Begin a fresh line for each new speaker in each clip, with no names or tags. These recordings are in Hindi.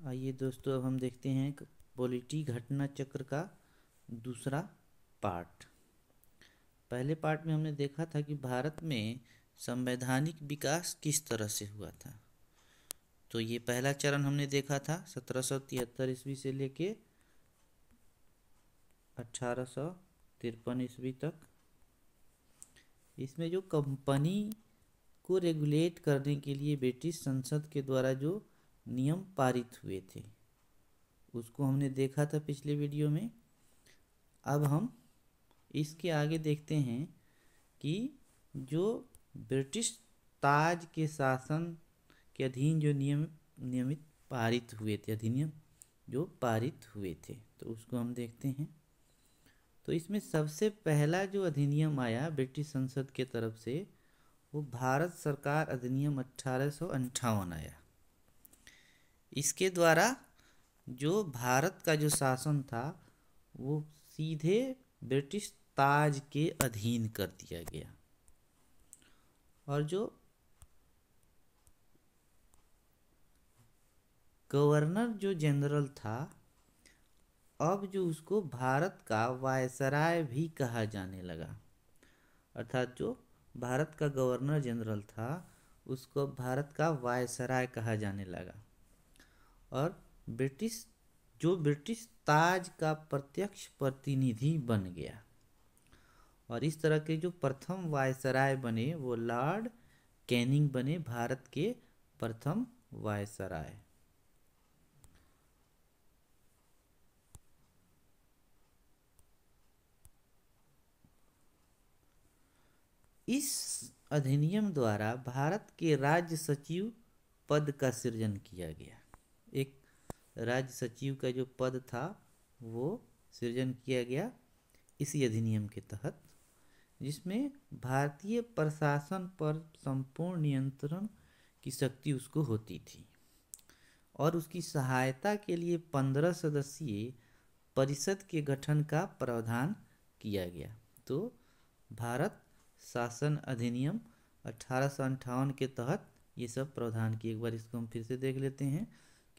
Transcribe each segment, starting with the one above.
आइए दोस्तों, अब हम देखते हैं पॉलिटी घटना चक्र का दूसरा पार्ट। पहले पार्ट में हमने देखा था कि भारत में संवैधानिक विकास किस तरह से हुआ था। तो ये पहला चरण हमने देखा था 1773 ईस्वी से लेके 1853 ईस्वी तक। इसमें जो कंपनी को रेगुलेट करने के लिए ब्रिटिश संसद के द्वारा जो नियम पारित हुए थे उसको हमने देखा था पिछले वीडियो में। अब हम इसके आगे देखते हैं कि जो ब्रिटिश ताज के शासन के अधीन जो नियमित पारित हुए थे, अधिनियम जो पारित हुए थे, तो उसको हम देखते हैं। तो इसमें सबसे पहला जो अधिनियम आया ब्रिटिश संसद के तरफ से वो भारत सरकार अधिनियम 1858 आया। इसके द्वारा जो भारत का जो शासन था वो सीधे ब्रिटिश ताज के अधीन कर दिया गया। और जो गवर्नर जो जनरल था, अब जो उसको भारत का वायसराय भी कहा जाने लगा। अर्थात जो भारत का गवर्नर जनरल था उसको भारत का वायसराय कहा जाने लगा। और ब्रिटिश ताज का प्रत्यक्ष प्रतिनिधि बन गया। और इस तरह के जो प्रथम वायसराय बने वो लॉर्ड कैनिंग बने, भारत के प्रथम वायसराय। इस अधिनियम द्वारा भारत के राज्य सचिव पद का सृजन किया गया। एक राज्य सचिव का जो पद था वो सृजन किया गया इसी अधिनियम के तहत, जिसमें भारतीय प्रशासन पर संपूर्ण नियंत्रण की शक्ति उसको होती थी। और उसकी सहायता के लिए 15 सदस्यीय परिषद के गठन का प्रावधान किया गया। तो भारत शासन अधिनियम 1858 के तहत ये सब प्रावधान किए। एक बार इसको हम फिर से देख लेते हैं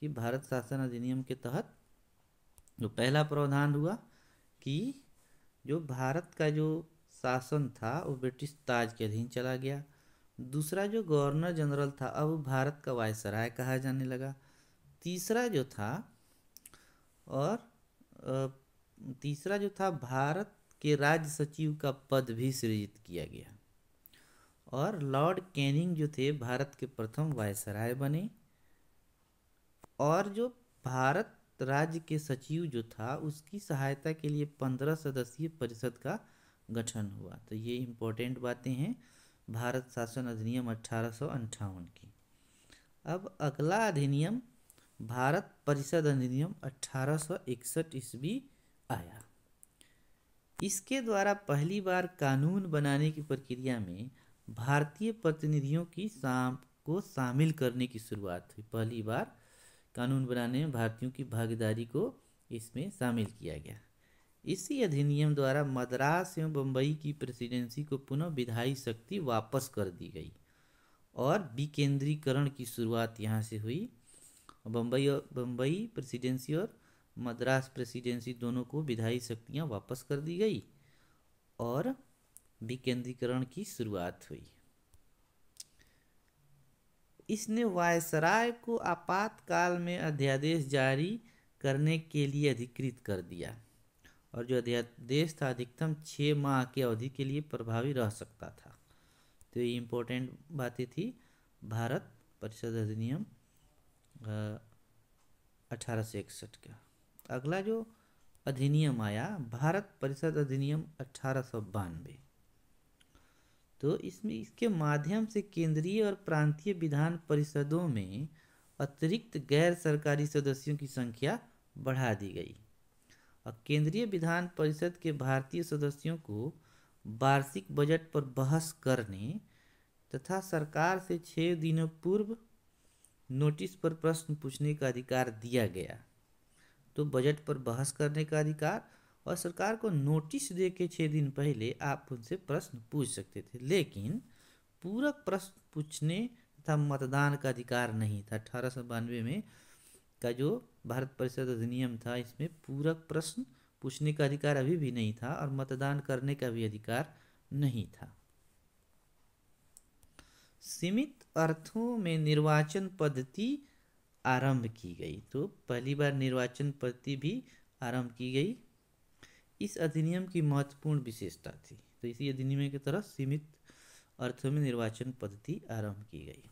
कि भारत शासन अधिनियम के तहत जो पहला प्रावधान हुआ कि जो भारत का जो शासन था वो ब्रिटिश ताज के अधीन चला गया। दूसरा जो गवर्नर जनरल था अब भारत का वायसराय कहा जाने लगा। तीसरा जो था भारत के राज्य सचिव का पद भी सृजित किया गया। और लॉर्ड कैनिंग जो थे भारत के प्रथम वायसराय बने। और जो भारत राज्य के सचिव जो था उसकी सहायता के लिए 15 सदस्यीय परिषद का गठन हुआ। तो ये इम्पोर्टेंट बातें हैं भारत शासन अधिनियम 1858 की। अब अगला अधिनियम भारत परिषद अधिनियम 1861 ईस्वी आया। इसके द्वारा पहली बार कानून बनाने की प्रक्रिया में भारतीय प्रतिनिधियों को शामिल करने की शुरुआत हुई। पहली बार कानून बनाने में भारतीयों की भागीदारी को इसमें शामिल किया गया। इसी अधिनियम द्वारा मद्रास एवं बम्बई की प्रेसिडेंसी को पुनः विधायी शक्ति वापस कर दी गई और विकेंद्रीकरण की शुरुआत यहाँ से हुई। बम्बई प्रेसिडेंसी और मद्रास प्रेसिडेंसी दोनों को विधायी शक्तियाँ वापस कर दी गई और विकेंद्रीकरण की शुरुआत हुई। इसने वायसराय को आपातकाल में अध्यादेश जारी करने के लिए अधिकृत कर दिया। और जो अध्यादेश था अधिकतम 6 माह की अवधि के लिए प्रभावी रह सकता था। तो ये इम्पोर्टेंट बातें थी भारत परिषद अधिनियम 1861 का। अगला जो अधिनियम आया भारत परिषद अधिनियम 1892। तो इसके माध्यम से केंद्रीय और प्रांतीय विधान परिषदों में अतिरिक्त गैर सरकारी सदस्यों की संख्या बढ़ा दी गई। और केंद्रीय विधान परिषद के भारतीय सदस्यों को वार्षिक बजट पर बहस करने तथा सरकार से 6 दिनों पूर्व नोटिस पर प्रश्न पूछने का अधिकार दिया गया। तो बजट पर बहस करने का अधिकार और सरकार को नोटिस दे के 6 दिन पहले आप उनसे प्रश्न पूछ सकते थे, लेकिन पूरक प्रश्न पूछने तथा मतदान का अधिकार नहीं था। 1892 में का जो भारत परिषद अधिनियम था, इसमें पूरक प्रश्न पूछने का अधिकार अभी भी नहीं था और मतदान करने का भी अधिकार नहीं था। सीमित अर्थों में निर्वाचन पद्धति आरंभ की गई। तो पहली बार निर्वाचन पद्धति भी आरंभ की गई। इस अधिनियम की महत्वपूर्ण विशेषता थी, तो इसी अधिनियम की तरह सीमित अर्थों में निर्वाचन पद्धति आरंभ की गई।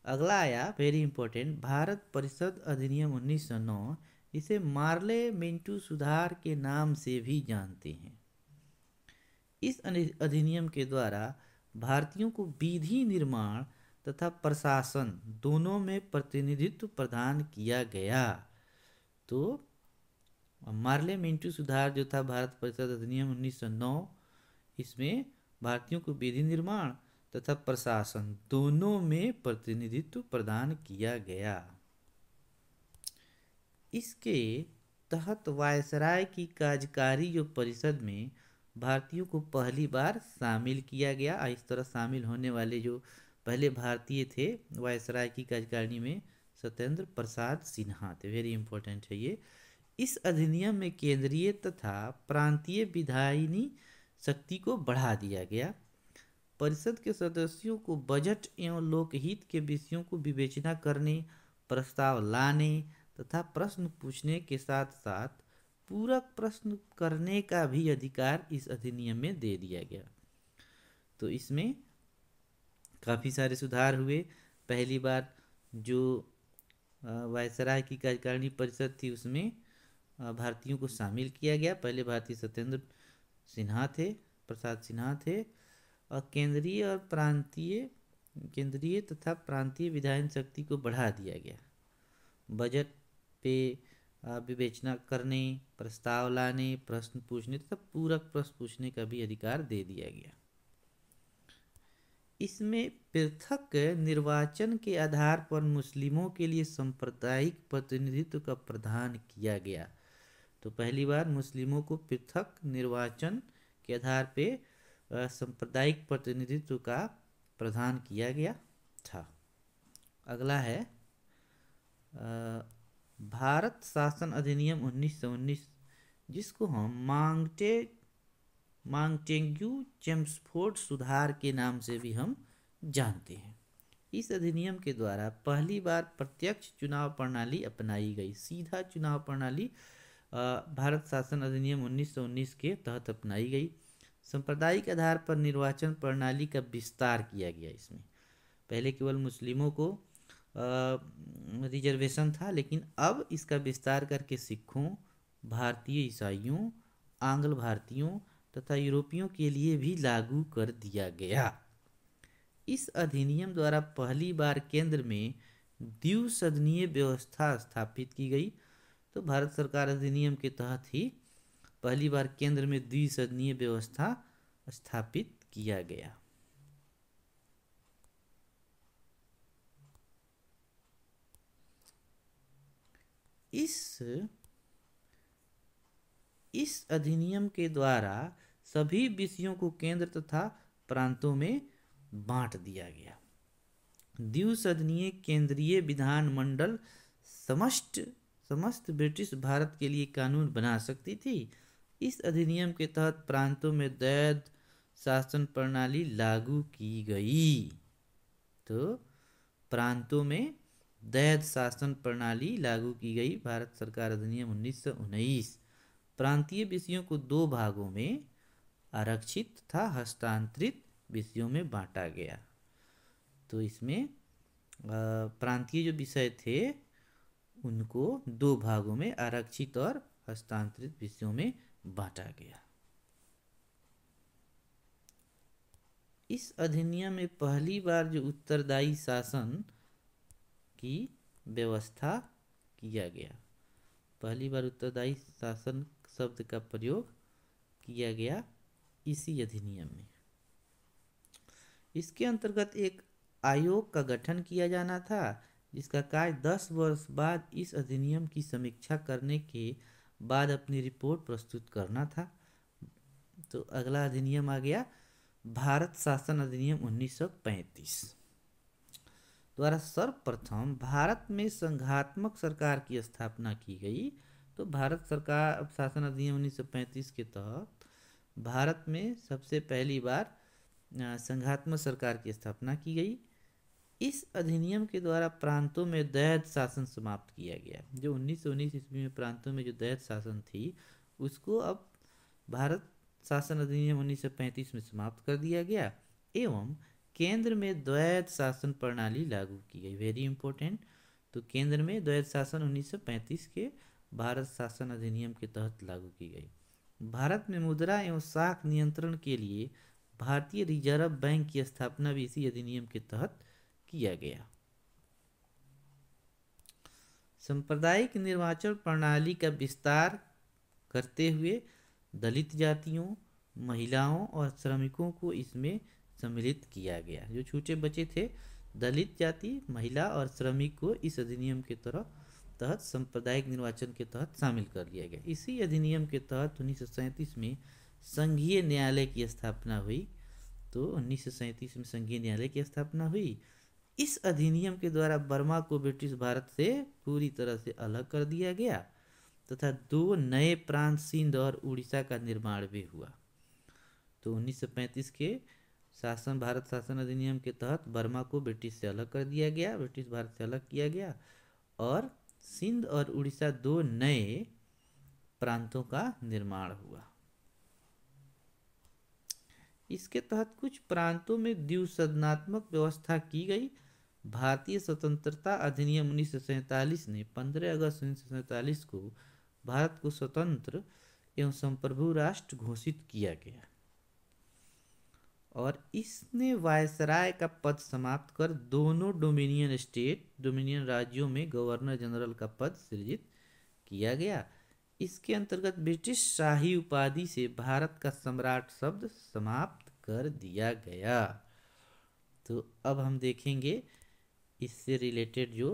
अगला आया वेरी इंपॉर्टेंट, भारत परिषद अधिनियम 1909। इसे मार्ले मिंटू सुधार के नाम से भी जानते हैं। इस अधिनियम के द्वारा भारतीयों को विधि निर्माण तथा प्रशासन दोनों में प्रतिनिधित्व प्रदान किया गया। तो मार्ले मिंटू सुधार जो था भारत परिषद अधिनियम 1909, इसमें भारतीयों को विधि निर्माण तथा प्रशासन दोनों में प्रतिनिधित्व प्रदान किया गया। इसके तहत वायसराय की कार्यकारी जो परिषद में भारतीयों को पहली बार शामिल किया गया। इस तरह शामिल होने वाले जो पहले भारतीय थे वायसराय की कार्यकारिणी में सत्येंद्र प्रसाद सिन्हा थे। वेरी इंपॉर्टेंट है ये। इस अधिनियम में केंद्रीय तथा प्रांतीय विधायिनी शक्ति को बढ़ा दिया गया। परिषद के सदस्यों को बजट एवं लोकहित के विषयों को विवेचना करने, प्रस्ताव लाने तथा प्रश्न पूछने के साथ साथ पूरक प्रश्न करने का भी अधिकार इस अधिनियम में दे दिया गया। तो इसमें काफ़ी सारे सुधार हुए। पहली बार जो वायसराय की कार्यकारिणी परिषद थी उसमें भारतीयों को शामिल किया गया। पहले भारतीय सत्येंद्र सिन्हा थे, प्रसाद सिन्हा थे। और केंद्रीय तथा प्रांतीय विधायन शक्ति को बढ़ा दिया गया। बजट पे विवेचना करने, प्रस्ताव लाने, प्रश्न पूछने तथा पूरक प्रश्न पूछने का भी अधिकार दे दिया गया। इसमें पृथक निर्वाचन के आधार पर मुस्लिमों के लिए सांप्रदायिक प्रतिनिधित्व का प्रावधान किया गया। तो पहली बार मुस्लिमों को पृथक निर्वाचन के आधार पे सांप्रदायिक प्रतिनिधित्व का प्रावधान किया गया था। अगला है भारत शासन अधिनियम 1919, जिसको हम मांगटेग्यू चेम्सफोर्ड सुधार के नाम से भी हम जानते हैं। इस अधिनियम के द्वारा पहली बार प्रत्यक्ष चुनाव प्रणाली अपनाई गई। सीधा चुनाव प्रणाली भारत शासन अधिनियम 1919 के तहत अपनाई गई। सांप्रदायिक आधार पर निर्वाचन प्रणाली का विस्तार किया गया। इसमें पहले केवल मुस्लिमों को रिजर्वेशन था, लेकिन अब इसका विस्तार करके सिखों, भारतीय ईसाइयों, आंग्ल भारतीयों तथा यूरोपियों के लिए भी लागू कर दिया गया। इस अधिनियम द्वारा पहली बार केंद्र में द्विसदनीय व्यवस्था स्थापित की गई। तो भारत सरकार अधिनियम के तहत ही पहली बार केंद्र में द्विसदनीय व्यवस्था स्थापित किया गया। इस अधिनियम के द्वारा सभी विषयों को केंद्र तथा प्रांतों में बांट दिया गया। द्विसदनीय केंद्रीय विधानमंडल समस्त ब्रिटिश भारत के लिए कानून बना सकती थी। इस अधिनियम के तहत प्रांतों में द्वैध शासन प्रणाली लागू की गई। तो प्रांतों में द्वैध शासन प्रणाली लागू की गई। भारत सरकार अधिनियम 1919 प्रांतीय विषयों को दो भागों में आरक्षित तथा हस्तांतरित विषयों में बांटा गया। तो इसमें प्रांतीय जो विषय थे उनको दो भागों में आरक्षित और हस्तांतरित विषयों में बांटा गया। इस अधिनियम में पहली बार जो उत्तरदायी शासन की व्यवस्था किया गया, पहली बार उत्तरदायी शासन शब्द का प्रयोग किया गया इसी अधिनियम में। इसके अंतर्गत एक आयोग का गठन किया जाना था, जिसका कार्य 10 वर्ष बाद इस अधिनियम की समीक्षा करने के बाद अपनी रिपोर्ट प्रस्तुत करना था। तो अगला अधिनियम आ गया भारत शासन अधिनियम 1935। द्वारा सर्वप्रथम भारत में संघात्मक सरकार की स्थापना की गई। तो भारत सरकार शासन अधिनियम 1935 के तहत भारत में सबसे पहली बार संघात्मक सरकार की स्थापना की गई। इस अधिनियम के द्वारा प्रांतों में दैध शासन समाप्त किया गया। जो 1919 ईस्वी में प्रांतों में जो दैध शासन थी उसको अब भारत शासन अधिनियम 1935 में समाप्त कर दिया गया एवं केंद्र में द्वैध शासन प्रणाली लागू की गई। Very important. तो केंद्र में द्वैध शासन 1935 के भारत शासन अधिनियम के तहत लागू की गई। भारत में मुद्रा एवं शाख नियंत्रण के लिए भारतीय रिजर्व बैंक की स्थापना भी इसी अधिनियम के तहत किया गया। सांप्रदायिक निर्वाचन प्रणाली का विस्तार करते हुए दलित जातियों, महिलाओं और श्रमिकों को इसमें सम्मिलित किया गया। जो छूटे बचे थे दलित जाति, महिला और श्रमिक को इस अधिनियम के तहत सांप्रदायिक निर्वाचन के तहत शामिल कर लिया गया। इसी अधिनियम के तहत 1937 में संघीय न्यायालय की स्थापना हुई। तो 1937 में संघीय न्यायालय की स्थापना हुई। इस अधिनियम के द्वारा बर्मा को ब्रिटिश भारत से पूरी तरह से अलग कर दिया गया तथा दो नए प्रांत सिंध और उड़ीसा का निर्माण भी हुआ। तो 1935 के भारत शासन अधिनियम के तहत बर्मा को ब्रिटिश से अलग कर दिया गया, ब्रिटिश भारत से अलग किया गया और सिंध और उड़ीसा दो नए प्रांतों का निर्माण हुआ। इसके तहत कुछ प्रांतों में द्विसदनात्मक व्यवस्था की गई। भारतीय स्वतंत्रता अधिनियम 1947 ने 15 अगस्त 1947 को भारत को स्वतंत्र एवं संप्रभु राष्ट्र घोषित किया गया और इसने वायसराय का पद समाप्त कर दोनों डोमिनियन राज्यों में गवर्नर जनरल का पद सृजित किया गया। इसके अंतर्गत ब्रिटिश शाही उपाधि से भारत का सम्राट शब्द समाप्त कर दिया गया। तो अब हम देखेंगे इससे रिलेटेड जो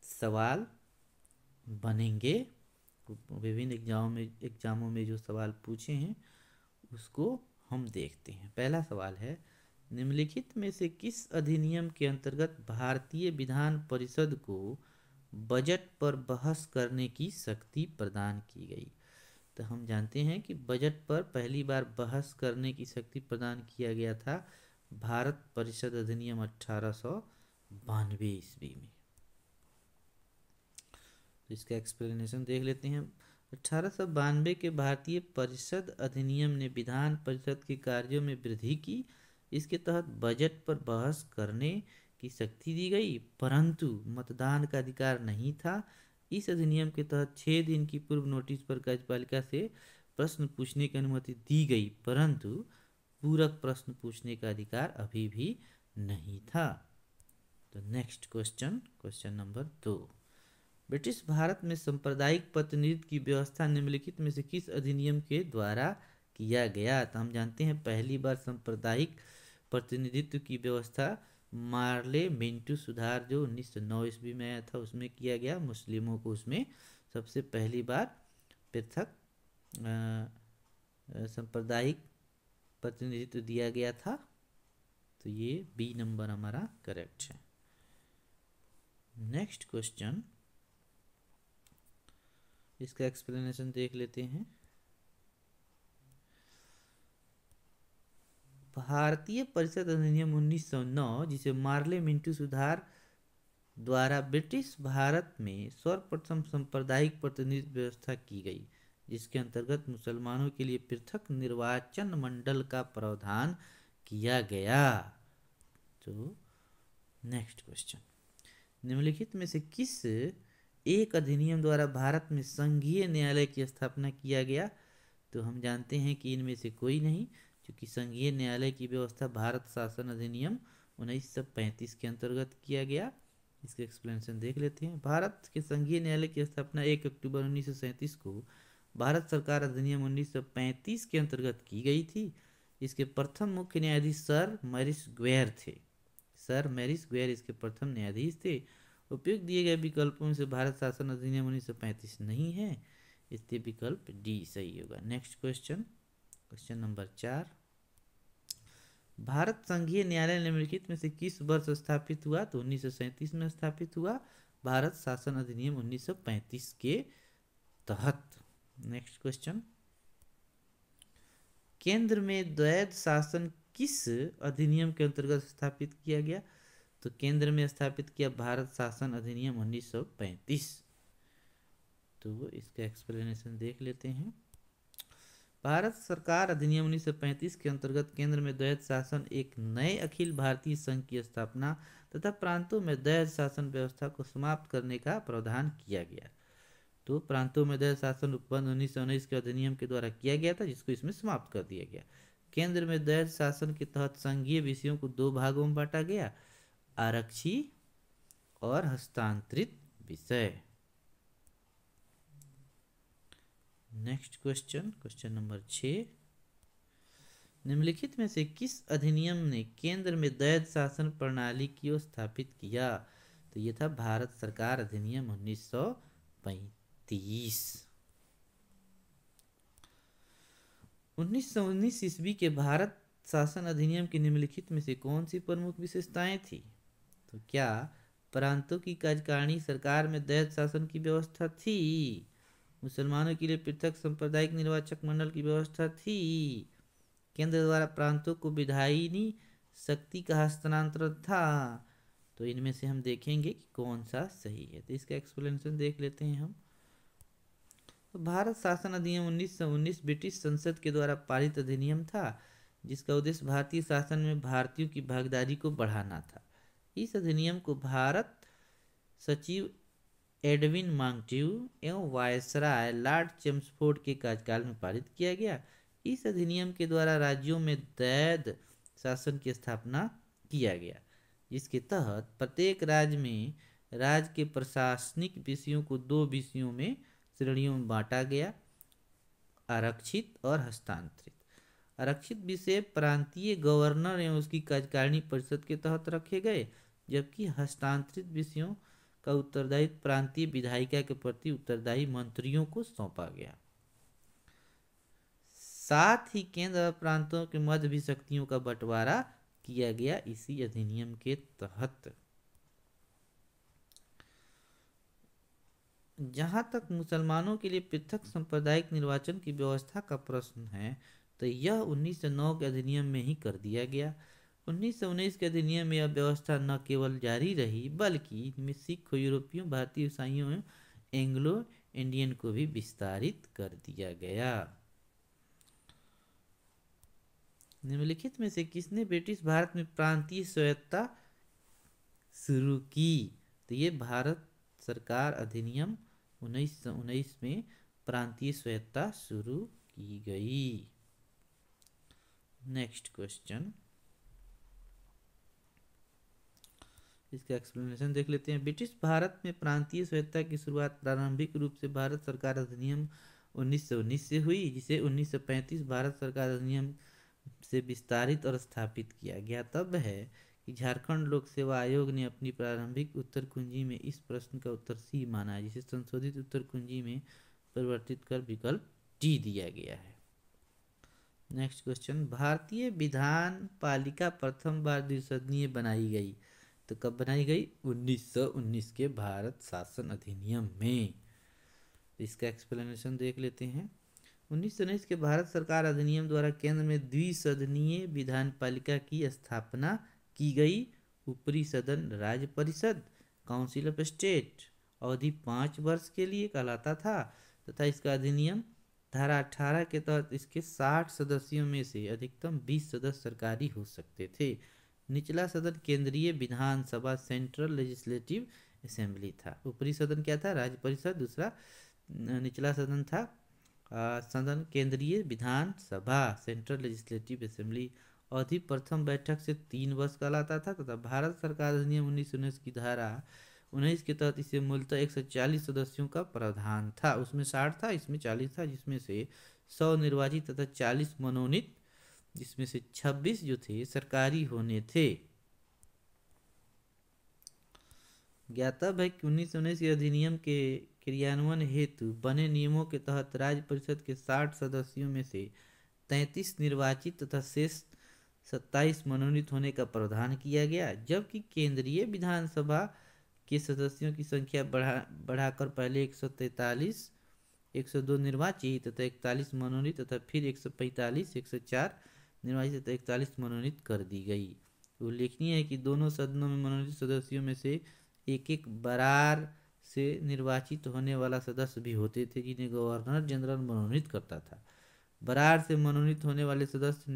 सवाल बनेंगे, विभिन्न एग्जामों में जो सवाल पूछे हैं उसको हम देखते हैं। पहला सवाल है, निम्नलिखित में से किस अधिनियम के अंतर्गत भारतीय विधान परिषद को बजट पर बहस करने की शक्ति प्रदान की गई? तो हम जानते हैं कि बजट पर पहली बार बहस करने की शक्ति प्रदान किया गया था भारत परिषद अधिनियम 1892 ईस्वी में। तो इसका एक्सप्लेनेशन देख लेते हैं। 1892 के भारतीय परिषद अधिनियम ने विधान परिषद के कार्यों में वृद्धि की। इसके तहत बजट पर बहस करने की शक्ति दी गई परंतु मतदान का अधिकार नहीं था। इस अधिनियम के तहत 6 दिन की पूर्व नोटिस पर कार्यपालिका से प्रश्न पूछने की अनुमति दी गई परंतु पूरक प्रश्न पूछने का अधिकार अभी भी नहीं था। तो next question number 2, British Bharat में सांप्रदायिक प्रतिनिधित्व की व्यवस्था निम्नलिखित में से किस अधिनियम के द्वारा किया गया? तो हम जानते हैं पहली बार सांप्रदायिक प्रतिनिधित्व की व्यवस्था मार्ले मिंटो सुधार जो 1909 ईस्वी में आया था उसमें किया गया। मुस्लिमों को उसमें सबसे पहली बार पृथक सांप्रदायिक प्रतिनिधित्व दिया गया था। तो ये बी नंबर हमारा करेक्ट है। नेक्स्ट क्वेश्चन, इसका एक्सप्लेनेशन देख लेते हैं। भारतीय परिषद अधिनियम 1909 जिसे मार्ले मिंटो सुधार द्वारा ब्रिटिश भारत में सर्वप्रथम सांप्रदायिक प्रतिनिधित्व व्यवस्था की गई जिसके अंतर्गत मुसलमानों के लिए पृथक निर्वाचन मंडल का प्रावधान किया गया। तो नेक्स्ट क्वेश्चन, निम्नलिखित में से किस एक अधिनियम द्वारा भारत में संघीय न्यायालय की स्थापना किया गया? तो हम जानते हैं कि इनमें से कोई नहीं, क्योंकि संघीय न्यायालय की व्यवस्था भारत शासन अधिनियम 1935 के अंतर्गत किया गया। इसके एक्सप्लेनेशन देख लेते हैं। भारत के संघीय न्यायालय की स्थापना 1 अक्टूबर 1937 को भारत सरकार अधिनियम 1935 के अंतर्गत की गई थी। इसके प्रथम मुख्य न्यायाधीश सर मैरिस ग्वेयर थे। सर मैरिस ग्वेयर इसके प्रथम न्यायाधीश थे। उपयुक्त दिए गए विकल्पों में से भारत शासन अधिनियम 1935 नहीं है, इसलिए विकल्प डी सही होगा। नेक्स्ट क्वेश्चन नंबर 4, भारत संघीय न्यायालय निम्नलिखित में से किस वर्ष स्थापित हुआ? तो 1937 में स्थापित हुआ, भारत शासन अधिनियम 1935 के तहत। नेक्स्ट क्वेश्चन, केंद्र में द्वैध शासन किस अधिनियम के अंतर्गत स्थापित किया गया? तो केंद्र में स्थापित किया भारत शासन अधिनियम 1935। तो इसका एक्सप्लेनेशन देख लेते हैं। भारत सरकार अधिनियम 1935 के अंतर्गत केंद्र में द्वैध शासन एक नए अखिल भारतीय संघ की स्थापना तथा प्रांतों में द्वैध शासन व्यवस्था को समाप्त करने का प्रावधान किया गया। तो प्रांतों में द्वैध शासन उपबंध 1919 के अधिनियम के द्वारा किया गया था, जिसको इसमें समाप्त कर दिया गया। केंद्र में द्वैध शासन के तहत संघीय विषयों को दो भागों में बांटा गया, आरक्षी और हस्तांतरित विषय। नेक्स्ट क्वेश्चन, क्वेश्चन नंबर 6, निम्नलिखित में से किस अधिनियम ने केंद्र में द्वैध शासन प्रणाली को स्थापित किया? तो ये था भारत सरकार अधिनियम 1935। 1919 ईस्वी के भारत शासन अधिनियम की निम्नलिखित में से कौन सी प्रमुख विशेषताएं थी? तो क्या प्रांतों की कार्यकारिणी सरकार में द्वैध शासन की व्यवस्था थी? मुसलमानों के लिए पृथक सांप्रदायिक निर्वाचक मंडल की व्यवस्था थी? केंद्र द्वारा प्रांतों को विधायिनी शक्ति का हस्तांतरण था? तो इनमें से हम देखेंगे कि कौन सा सही है। तो इसका एक्सप्लेनेशन देख लेते हैं हम। तो भारत शासन अधिनियम 1919 ब्रिटिश संसद के द्वारा पारित अधिनियम था, जिसका उद्देश्य भारतीय शासन में भारतीयों की भागीदारी को बढ़ाना था। इस अधिनियम को भारत सचिव एडविन मांगट्यू एवं वायसराय लॉर्ड चेम्सफोर्ड के कार्यकाल में पारित किया गया। इस अधिनियम के द्वारा राज्यों में द्वैध शासन की स्थापना किया गया, जिसके तहत प्रत्येक राज्य में राज्य के प्रशासनिक विषयों को दो विषयों में श्रेणियों में बांटा गया, आरक्षित और हस्तांतरित। आरक्षित विषय प्रांतीय गवर्नर एवं उसकी कार्यकारिणी परिषद के तहत रखे गए, जबकि हस्तांतरित विषयों का उत्तरदायित्व प्रांतीय विधायिका के प्रति उत्तरदायी मंत्रियों को सौंपा गया। साथ ही केंद्र और प्रांतों के मध्य भी शक्तियों का बंटवारा किया गया इसी अधिनियम के तहत। जहां तक मुसलमानों के लिए पृथक सांप्रदायिक निर्वाचन की व्यवस्था का प्रश्न है, तो यह 1909 के अधिनियम में ही कर दिया गया। 1919 के अधिनियम में यह व्यवस्था न केवल जारी रही, बल्कि इनमें सिख, यूरोपियों, भारतीय ईसाइयों एवं एंग्लो इंडियन को भी विस्तारित कर दिया गया। निम्नलिखित में से किसने ब्रिटिश भारत में प्रांतीय स्वायत्तता शुरू की? तो ये भारत सरकार अधिनियम 1919 में प्रांतीय स्वायत्तता शुरू की गई। नेक्स्ट क्वेश्चन, इसका एक्सप्लेनेशन देख लेते हैं। ब्रिटिश भारत में प्रांतीय स्वायत्तता की शुरुआत प्रारंभिक रूप से भारत सरकार अधिनियम 1919 से हुई, जिसे 1935 भारत सरकार अधिनियम से विस्तारित और स्थापित किया गया। तब है कि झारखंड लोक सेवा आयोग ने अपनी प्रारंभिक उत्तर कुंजी में इस प्रश्न का उत्तर सी माना है, जिसे संशोधित उत्तर कुंजी में परिवर्तित कर विकल्प डी दिया गया है। नेक्स्ट क्वेश्चन, भारतीय विधान पालिका प्रथम बार द्विसदनीय बनाई गई, तो कब बनाई गई? 1919 के भारत शासन अधिनियम में। इसका एक्सप्लेनेशन देख लेते हैं। 1919 के भारत सरकार अधिनियम द्वारा केंद्र में द्विसदनीय विधान पालिका की स्थापना की गई। ऊपरी सदन राज्य परिषद, काउंसिल ऑफ स्टेट, अवधि 5 वर्ष के लिए कहलाता था तथा इसका अधिनियम धारा 18 के तहत इसके 60 सदस्यों में से अधिकतम 20 सदस्य सरकारी हो सकते थे। निचला सदन केंद्रीय विधानसभा, सेंट्रल लेजिस्लेटिव असेंबली था। ऊपरी सदन क्या था? राज्य परिषद। दूसरा निचला सदन था सदन केंद्रीय विधानसभा, सेंट्रल लेजिस्लेटिव असेंबली। अवधि प्रथम बैठक से 3 वर्ष कहलाता था तथा भारत सरकार अधिनियम 1919 की धारा 19 के तहत इसे मूलतः 140 सदस्यों का प्रावधान था। उसमें 60 था, इसमें 40 था, जिसमें से 100 निर्वाचित तथा 40 मनोनीत, जिसमें से 26 जो थे सरकारी होने थे। ज्ञातव्य है कि 1919 के अधिनियम के क्रियान्वयन हेतु बने नियमों के तहत राज्य परिषद के 60 सदस्यों में से 33 निर्वाचित तथा शेष 27 मनोनीत होने का प्रावधान किया गया, जबकि केंद्रीय विधानसभा के सदस्यों की संख्या बढ़ाकर पहले 143, 102 निर्वाचित तथा 41 मनोनीत तथा फिर 145, 104 निर्वाचित तथा 41 मनोनीत कर दी गई। उल्लेखनीय है कि दोनों सदनों में मनोनीत सदस्यों में से एक बरार से निर्वाचित होने वाला सदस्य भी होते थे, जिन्हें गवर्नर जनरल मनोनीत करता था। बरार से मनोनीत होने वाले सदस्य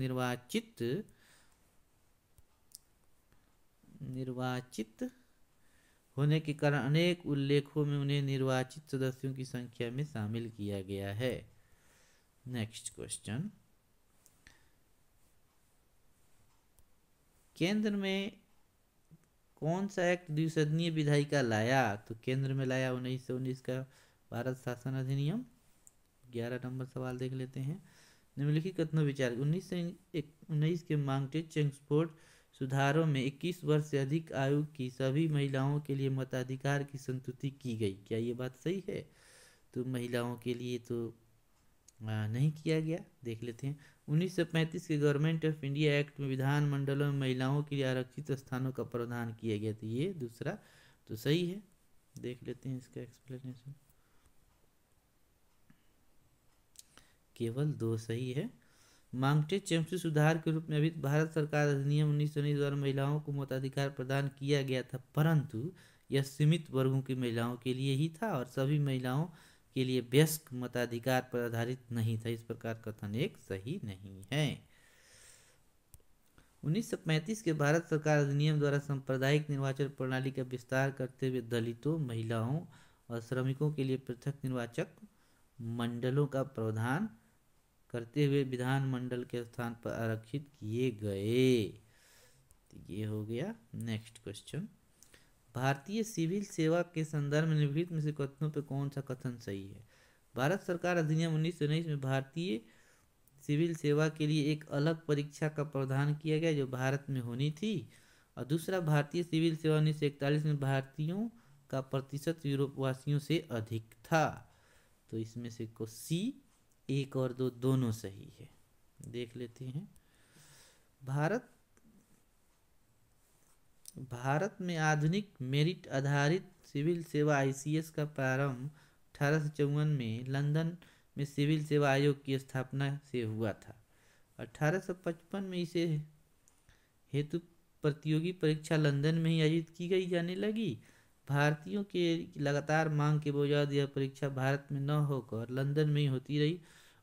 निर्वाचित होने के कारण अनेक उल्लेखों में उन्हें निर्वाचित सदस्यों की संख्या में शामिल किया गया है। नेक्स्ट क्वेश्चन, केंद्र में कौन सा एक्ट द्विसदनीय विधायिका लाया? तो केंद्र में लाया 1919 का भारत शासन अधिनियम। 11 नंबर सवाल देख लेते हैं। निम्नलिखित कथनों विचार, 1919 के मांगटे चेम्सफोर्ड सुधारों में 21 वर्ष से अधिक आयु की सभी महिलाओं के लिए मताधिकार की संस्तुति की गई। क्या ये बात सही है? तो महिलाओं के लिए तो नहीं किया गया। देख लेते हैं। 1935 के गवर्नमेंट ऑफ इंडिया एक्ट में विधानमंडलों में महिलाओं के लिए आरक्षित स्थानों का प्रावधान किया गया था। ये दूसरा तो सही है। देख लेते हैं इसका एक्सप्लेनेशन। केवल 2 सही है। मांगटे चेम्स्फोर्ड सुधार के रूप में अभी भारत सरकार अधिनियम 1919 द्वारा महिलाओं को मताधिकार प्रदान किया गया था, परंतु यह सीमित वर्गों की महिलाओं के लिए ही था और सभी महिलाओं के लिए वयस्क मताधिकार पर आधारित नहीं था। इस प्रकार कथन एक सही नहीं है। 1935 के भारत सरकार अधिनियम द्वारा सांप्रदायिक निर्वाचन प्रणाली का विस्तार करते हुए दलितों, महिलाओं और श्रमिकों के लिए पृथक निर्वाचक मंडलों का प्रावधान करते हुए विधानमंडल के स्थान पर आरक्षित किए गए। तो ये हो गया। नेक्स्ट क्वेश्चन, भारतीय सिविल सेवा के संदर्भ में निम्नलिखित में से कथनों पर कौन सा कथन सही है? भारत सरकार अधिनियम 1919 में भारतीय सिविल सेवा के लिए एक अलग परीक्षा का प्रावधान किया गया जो भारत में होनी थी, और दूसरा, भारतीय सिविल सेवा 1941 में भारतीयों का प्रतिशत यूरोपवासियों से अधिक था। तो इसमें से को सी 1 और 2 दोनों सही है। देख लेते हैं। भारत में आधुनिक मेरिट आधारित सिविल सेवा ICS का प्रारंभ 1854 में लंदन में सिविल सेवा आयोग की स्थापना से हुआ था। 1855 में इसे हेतु प्रतियोगी परीक्षा लंदन में ही आयोजित की गई जाने लगी। भारतीयों के लगातार मांग के बावजूद यह परीक्षा भारत में न होकर लंदन में ही होती रही।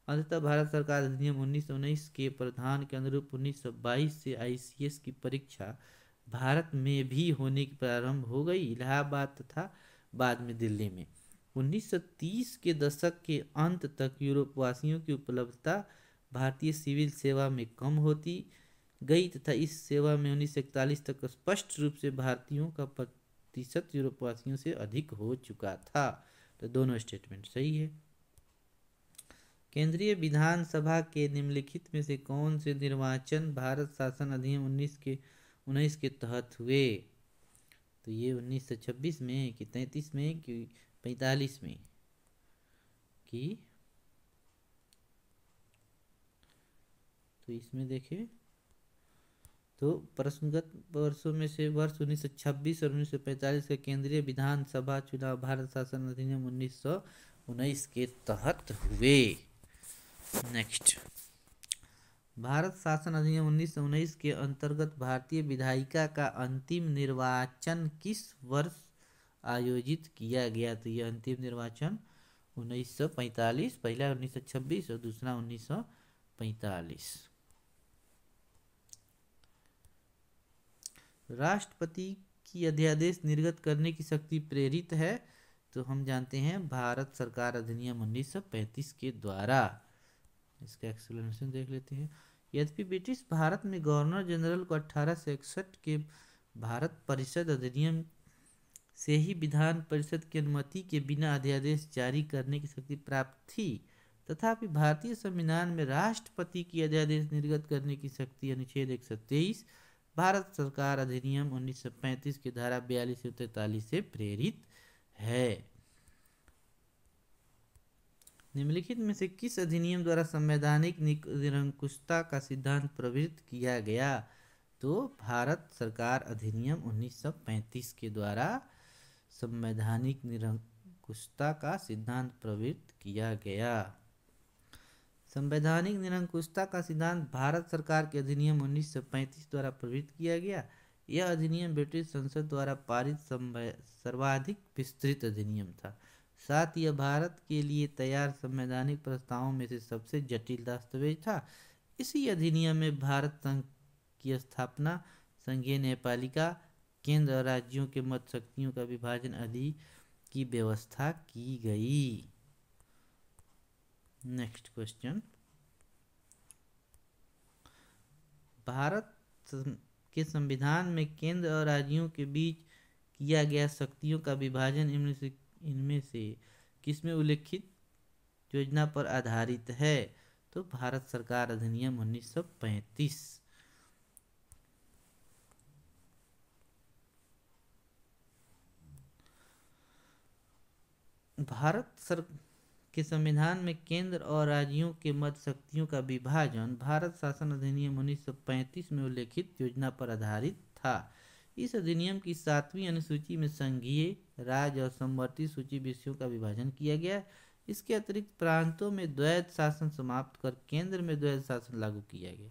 अंततः भारत सरकार अधिनियम 1919 के प्रावधान के अनुरूप 1922 से ICS की परीक्षा भारत में भी होने की प्रारंभ हो गई, इलाहाबाद तथा बाद में दिल्ली में। 1930 के दशक के अंत तक यूरोपवासियों की उपलब्धता भारतीय सिविल सेवा में कम होती गई तथा इस सेवा में 1941 तक स्पष्ट रूप से भारतीयों का प्रतिशत यूरोपवासियों से अधिक हो चुका था। तो दोनों स्टेटमेंट सही है। केंद्रीय विधानसभा के निम्नलिखित में से कौन से निर्वाचन भारत शासन अधिनियम 1919 के तहत हुए? तो ये 1926 में कि 33 में कि 45 में कि, तो इसमें देखें तो प्रश्नगत वर्षों में से वर्ष 1926 और 1945 के केंद्रीय विधानसभा चुनाव भारत शासन अधिनियम 1919 के तहत हुए। नेक्स्ट, भारत शासन अधिनियम 1919 के अंतर्गत भारतीय विधायिका का अंतिम निर्वाचन किस वर्ष आयोजित किया गया? तो यह अंतिम निर्वाचन 1945, पहला 1926 और दूसरा 1945। राष्ट्रपति की अध्यादेश निर्गत करने की शक्ति प्रेरित है? तो हम जानते हैं भारत सरकार अधिनियम 1935 के द्वारा। इसका एक्सप्लेनेशन देख लेते हैं। यद्यपि ब्रिटिश भारत में गवर्नर जनरल को 1861 के भारत परिषद अधिनियम से ही विधान परिषद की अनुमति के बिना अध्यादेश जारी करने की शक्ति प्राप्त थी, तथापि भारतीय संविधान में राष्ट्रपति की अध्यादेश निर्गत करने की शक्ति अनुच्छेद 123 भारत सरकार अधिनियम 1935 की धारा 42 से 43 से प्रेरित है। निम्नलिखित में से किस अधिनियम द्वारा संवैधानिक निरंकुशता का सिद्धांत प्रवृत्त किया गया? तो भारत सरकार अधिनियम 1935 के द्वारा संवैधानिक निरंकुशता का सिद्धांत प्रवृत्त किया गया। संवैधानिक निरंकुशता का सिद्धांत भारत सरकार के अधिनियम 1935 द्वारा प्रवृत्त किया गया। यह अधिनियम ब्रिटिश संसद द्वारा पारित सर्वाधिक विस्तृत अधिनियम था। साथ ही यह भारत के लिए तैयार संवैधानिक प्रस्तावों में से सबसे जटिल दस्तावेज था। इसी अधिनियम में भारत संघ की स्थापना, संघीय न्यायपालिका, केंद्र और राज्यों के मत शक्तियों का विभाजन आदि की व्यवस्था की गई। नेक्स्ट क्वेश्चन, भारत के संविधान में केंद्र और राज्यों के बीच किया गया शक्तियों का विभाजन इनमें से किसमें उल्लिखित योजना पर आधारित है? तो भारत सरकार अधिनियम 1935। भारत के संविधान में केंद्र और राज्यों के मध्य शक्तियों का विभाजन भारत शासन अधिनियम 1935 में उल्लेखित योजना पर आधारित था। इस अधिनियम की 7वीं अनुसूची में संघीय, राज्य और समवर्ती सूची विषयों का विभाजन किया गया। इसके अतिरिक्त प्रांतों में द्वैध शासन समाप्त कर केंद्र में द्वैध शासन लागू किया गया,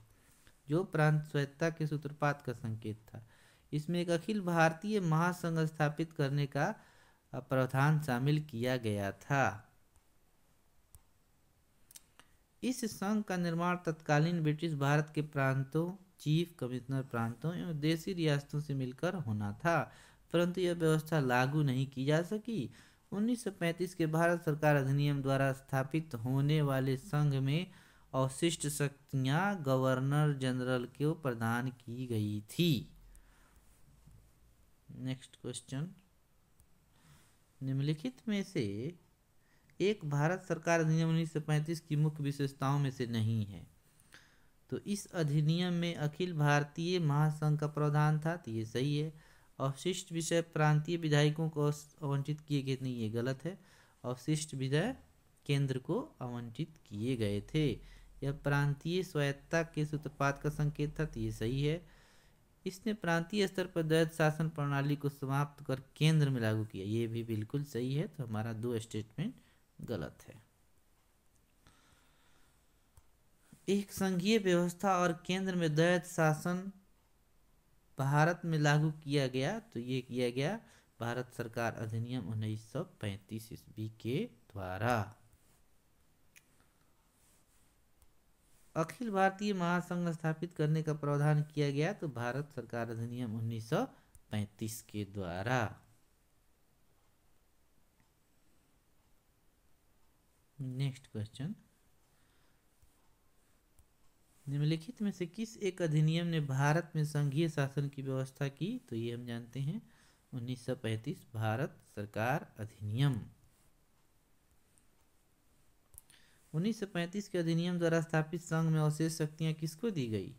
जो प्रांत स्वायत्तता के सूत्रपात का संकेत था। इसमें एक अखिल भारतीय महासंघ स्थापित करने का प्रावधान शामिल किया गया था। इस संघ का निर्माण तत्कालीन ब्रिटिश भारत के प्रांतों, चीफ कमिश्नर प्रांतों एवं देशी रियासतों से मिलकर होना था, परंतु यह व्यवस्था लागू नहीं की जा सकी। 1935 के भारत सरकार अधिनियम द्वारा स्थापित होने वाले संघ में अवशिष्ट शक्तियां गवर्नर जनरल को प्रदान की गई थी। नेक्स्ट क्वेश्चन, निम्नलिखित में से एक भारत सरकार अधिनियम 1935 की मुख्य विशेषताओं में से नहीं है। तो इस अधिनियम में अखिल भारतीय महासंघ का प्रावधान था, तो ये सही है। अवशिष्ट विषय प्रांतीय विधायकों को आवंटित किए गए, नहीं, ये गलत है। अवशिष्ट विषय केंद्र को आवंटित किए गए थे। यह प्रांतीय स्वायत्तता के सूत्रपात का संकेत था, तो ये सही है। इसने प्रांतीय स्तर पर द्वैध शासन प्रणाली को समाप्त कर केंद्र में लागू किया, ये भी बिल्कुल सही है। तो हमारा 2 स्टेटमेंट गलत है। एक संघीय व्यवस्था और केंद्र में द्वैध शासन भारत में लागू किया गया, तो ये किया गया भारत सरकार अधिनियम 1935 ईस्वी के द्वारा। अखिल भारतीय महासंघ स्थापित करने का प्रावधान किया गया, तो भारत सरकार अधिनियम 1935 के द्वारा। नेक्स्ट क्वेश्चन, निम्नलिखित में से किस एक अधिनियम ने भारत में संघीय शासन की व्यवस्था की? तो ये हम जानते हैं 1935 भारत सरकार अधिनियम। 1935 के अधिनियम द्वारा स्थापित संघ में अवशेष शक्तियां किसको दी गई?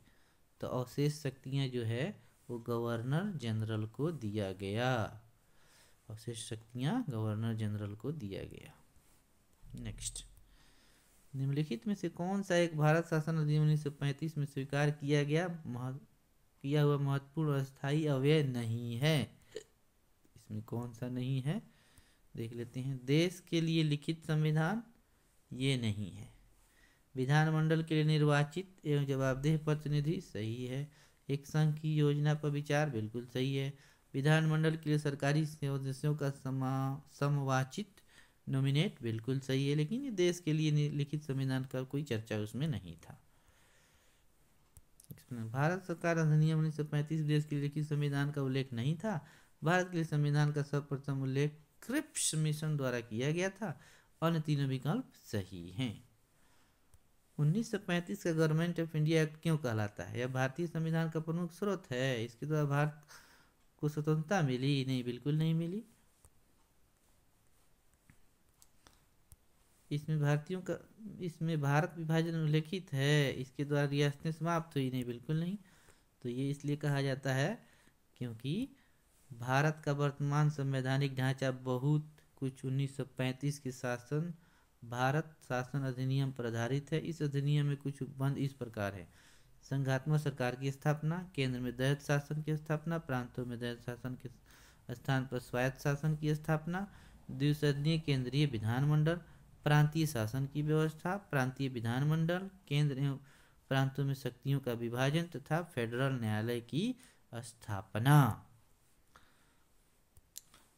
तो अवशेष शक्तियां जो है वो गवर्नर जनरल को दिया गया। अवशेष शक्तियां गवर्नर जनरल को दिया गया। नेक्स्ट, निम्नलिखित में से कौन सा एक भारत शासन अधिनियम 1935 में स्वीकार किया हुआ महत्वपूर्ण अस्थायी अवयव नहीं है? इसमें कौन सा नहीं है, देख लेते हैं। देश के लिए लिखित संविधान, ये नहीं है। विधानमंडल के लिए निर्वाचित एवं जवाबदेह प्रतिनिधि, सही है। एक संघ की योजना पर विचार, बिल्कुल सही है। विधानमंडल के लिए सरकारी सदस्यों का समवाचित नॉमिनेट, बिल्कुल सही है। लेकिन ये देश के लिए लिखित संविधान का कोई चर्चा उसमें नहीं था। भारत सरकार अधिनियम 1935 देश के लिए लिखित संविधान का उल्लेख नहीं था। भारत के लिए संविधान का सर्वप्रथम उल्लेख क्रिप्स मिशन द्वारा किया गया था। अन्य तीनों विकल्प सही हैं। 1935 का गवर्नमेंट ऑफ इंडिया एक्ट क्यों कहलाता है? यह भारतीय संविधान का प्रमुख स्रोत है। इसके द्वारा भारत को स्वतंत्रता मिली? नहीं, बिल्कुल नहीं मिली। इसमें भारत विभाजन उल्लेखित है। इसके द्वारा रियासतें समाप्त हुई? नहीं, बिल्कुल नहीं। तो ये इसलिए कहा जाता है क्योंकि भारत का वर्तमान संवैधानिक ढांचा बहुत कुछ 1935 के शासन भारत शासन अधिनियम पर आधारित है। इस अधिनियम में कुछ उपबंध इस प्रकार है: संघात्मक सरकार की स्थापना, केंद्र में दैत्य शासन की स्थापना, प्रांतों में दैत्य शासन के स्थान पर स्वायत्त शासन की स्थापना, द्विसदनीय केंद्रीय विधानमंडल, प्रांतीय शासन की व्यवस्था, प्रांतीय विधानमंडल, केंद्र एवं प्रांतों में शक्तियों का विभाजन तथा फेडरल न्यायालय की स्थापना।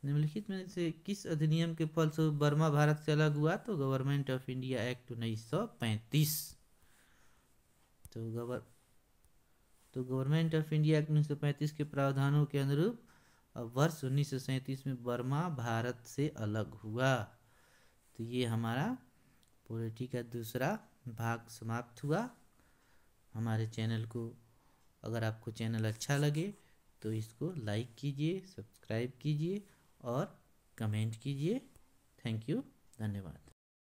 निम्नलिखित में से किस अधिनियम के फलस्वरूप बर्मा भारत से अलग हुआ? तो गवर्नमेंट ऑफ इंडिया एक्ट 1935। तो गवर्नमेंट ऑफ इंडिया एक्ट 1935 के प्रावधानों के अनुरूप वर्ष 1937 में बर्मा भारत से अलग हुआ। तो ये हमारा पॉलिटी का दूसरा भाग समाप्त हुआ। हमारे चैनल को, अगर आपको चैनल अच्छा लगे तो इसको लाइक कीजिए, सब्सक्राइब कीजिए और कमेंट कीजिए। थैंक यू, धन्यवाद।